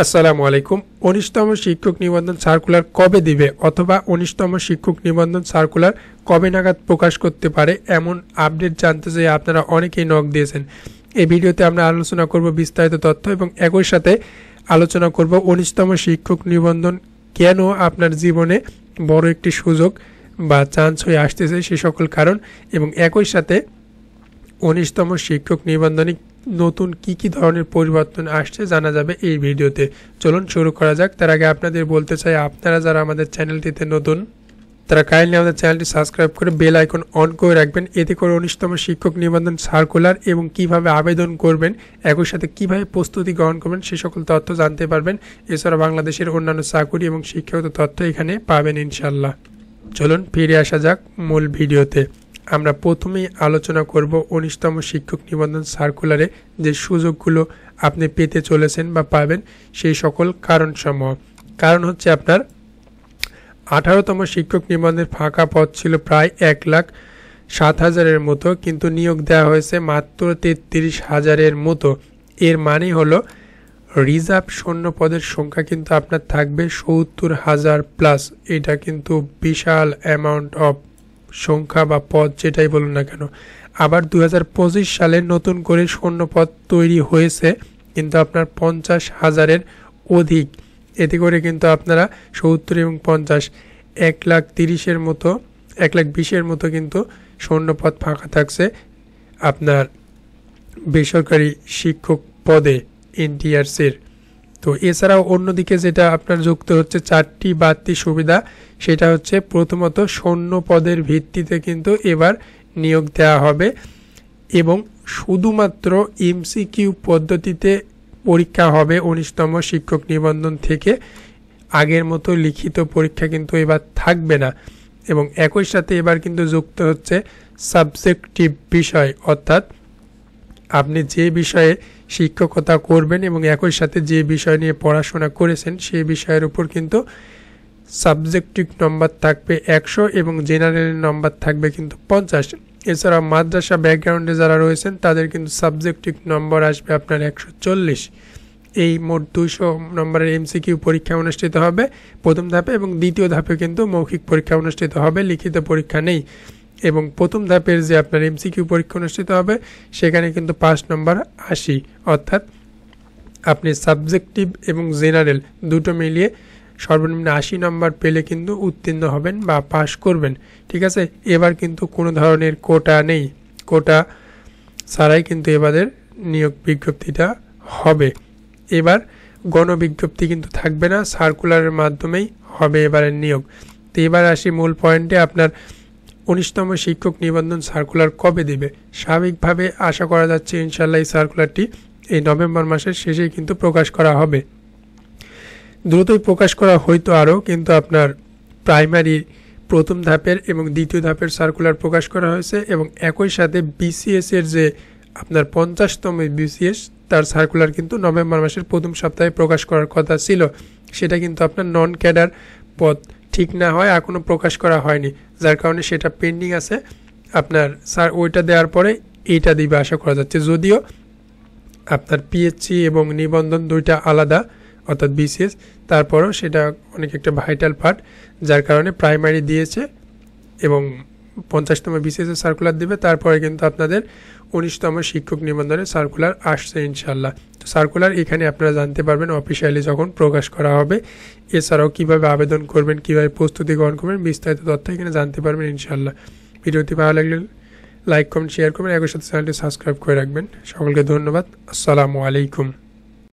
আসসালামু আলাইকুম। ১৯তম শিক্ষক নিবন্ধন সার্কুলার কবে দিবে অথবা ১৯তম শিক্ষক নিবন্ধন সার্কুলার কবে নাগাদ প্রকাশ করতে পারে, এমন আপডেট জানতে চাই আপনারা অনেকেই নক দিয়েছেন। এই ভিডিওতে আমরা আলোচনা করব বিস্তারিত তথ্য এবং একই সাথে আলোচনা করব ১৯তম শিক্ষক নিবন্ধন কেন আপনার জীবনে বড় একটি সুযোগ বা চান্স হয়ে আসতেছে সে সকল কারণ, এবং একই সাথে ১৯তম শিক্ষক নিবন্ধনে নতুন কি ধরনের পরিবর্তন আসছে জানা যাবে এই ভিডিওতে। চলুন শুরু করা যাক। তার আগে আপনাদের বলতে চাই, আপনারা যারা আমাদের চ্যানেলটিতে নতুন তারা কাইন্ডলি আমাদের চ্যানেলটি সাবস্ক্রাইব করে বেল আইকন অন করে রাখবেন। এতে করে ১৯তম শিক্ষক নিবন্ধন সার্কুলার এবং কিভাবে আবেদন করবেন, একই সাথে কিভাবে প্রস্তুতি গ্রহণ করবেন সে সকল তথ্য জানতে পারবেন। এছাড়া বাংলাদেশের অন্যান্য চাকুরি এবং শিক্ষাগত তথ্য এখানে পাবেন ইনশাল্লাহ। চলুন ফিরে আসা যাক মূল ভিডিওতে। আমরা প্রথমেই আলোচনা করব ১৯তম শিক্ষক নিবন্ধন সার্কুলারে যে সুযোগগুলো আপনি পেতে চলেছেন বা পাবেন সেই সকল কারণসমূহ। কারণ হচ্ছে আপনার ১৮তম শিক্ষক নিবন্ধনের ফাঁকা পদ ছিল প্রায় ১,০৭,০০০-এর মতো, কিন্তু নিয়োগ দেওয়া হয়েছে মাত্র ৩৩,০০০-এর মতো। এর মানে হলো রিজার্ভ শূন্য পদের সংখ্যা কিন্তু আপনার থাকবে ৭০,০০০ প্লাস। এটা কিন্তু বিশাল অ্যামাউন্ট অফ সংখ্যা বা পদ যেটাই বলুন না কেন। আবার ২০২৫ সালে নতুন করে শূন্য পদ তৈরি হয়েছে কিন্তু আপনার ৫০,০০০-এর অধিক। এতে করে কিন্তু আপনারা ৭০ এবং ৫০ ১,৩০,০০০-এর মতো ১,২০,০০০-এর মতো কিন্তু শূন্য পদ ফাঁকা থাকছে আপনার বেসরকারি শিক্ষক পদে এনটিআরসির। তো এছাড়াও অন্যদিকে যেটা আপনার যুক্ত হচ্ছে ৪টি বাড়তি সুবিধা, সেটা হচ্ছে প্রথমত শূন্য পদের ভিত্তিতে কিন্তু এবার নিয়োগ দেওয়া হবে এবং শুধুমাত্র এমসিকিউ পদ্ধতিতে পরীক্ষা হবে ১৯তম শিক্ষক নিবন্ধন থেকে। আগের মতো লিখিত পরীক্ষা কিন্তু এবার থাকবে না। এবং একই সাথে এবার কিন্তু যুক্ত হচ্ছে সাবজেক্টিভ বিষয়, অর্থাৎ আপনি যে বিষয়ে শিক্ষকতা করবেন এবং একই সাথে যে বিষয় নিয়ে পড়াশোনা করেছেন সেই বিষয়ের উপর কিন্তু সাবজেক্টিভ নম্বর থাকবে ১০০ এবং জেনারেল নম্বর থাকবে কিন্তু ৫০। এছাড়া মাদ্রাসা ব্যাকগ্রাউন্ডে যারা রয়েছেন তাদের কিন্তু সাবজেক্টিভ নম্বর আসবে আপনার ১৪০। এই মোট ২০০ নম্বরের এমসিকিউ পরীক্ষা অনুষ্ঠিত হবে প্রথম ধাপে, এবং দ্বিতীয় ধাপে কিন্তু মৌখিক পরীক্ষা অনুষ্ঠিত হবে, লিখিত পরীক্ষা নেই। এবং প্রথম ধাপের যে আপনার এমসিকিউ পরীক্ষা অনুষ্ঠিত হবে সেখানে কিন্তু ৫ নম্বর ৮০, অর্থাৎ আপনি সাবজেক্টিভ এবং জেনারেল দুটো মিলিয়ে সর্বনিম্ন ৮০ নম্বর পেলে কিন্তু উত্তীর্ণ হবেন বা পাশ করবেন। ঠিক আছে, এবার কিন্তু কোনো ধরনের কোটা নেই, কোটা ছাড়াই কিন্তু এবারের নিয়োগ বিজ্ঞপ্তিটা হবে। এবার গণবিজ্ঞপ্তি কিন্তু থাকবে না, সার্কুলারের মাধ্যমেই হবে এবারের নিয়োগ। তো এবার আসি মূল পয়েন্টে, আপনার ১৯তম শিক্ষক নিবন্ধন সার্কুলার কবে দিবে। স্বাভাবিকভাবে আশা করা যাচ্ছে ইনশাল্লাহ এই সার্কুলারটি এই নভেম্বর মাসের শেষেই কিন্তু প্রকাশ করা হবে। দ্রুতই প্রকাশ করা হয়তো আরও, কিন্তু আপনার প্রাইমারি প্রথম ধাপের এবং দ্বিতীয় ধাপের সার্কুলার প্রকাশ করা হয়েছে এবং একই সাথে বিসিএস এর যে আপনার ৫০তম বিসিএস তার সার্কুলার কিন্তু নভেম্বর মাসের প্রথম সপ্তাহে প্রকাশ করার কথা ছিল। সেটা কিন্তু আপনার নন ক্যাডার পদ ঠিক না হয় এখনও প্রকাশ করা হয়নি, যার কারণে সেটা পেন্ডিং আছে। আপনার স্যার ওইটা দেওয়ার পরে এইটা দিবে আশা করা যাচ্ছে, যদিও আপনার পিএইচসি এবং নিবন্ধন দুইটা আলাদা, অর্থাৎ বিসিএস, তারপরেও সেটা অনেক একটা ভাইটাল পার্ট, যার কারণে প্রাইমারি দিয়েছে এবং ৫০তম বিসিএসের সার্কুলার দিবে। তারপরে কিন্তু আপনাদের ১৯তম শিক্ষক নিবন্ধনের সার্কুলার আসছে ইনশাল্লাহ। তো সার্কুলার এখানে আপনারা জানতে পারবেন অফিসিয়ালি যখন প্রকাশ করা হবে। এছাড়াও কিভাবে আবেদন করবেন, কিভাবে প্রস্তুতি গ্রহণ করবেন, বিস্তারিত তথ্য এখানে জানতে পারবেন ইনশাল্লাহ। ভিডিওটি ভালো লাগলে লাইক কমেন্ট শেয়ার করবেন, একই সাথে চ্যানেলটি সাবস্ক্রাইব করে রাখবেন। সকলকে ধন্যবাদ। আসসালামু আলাইকুম।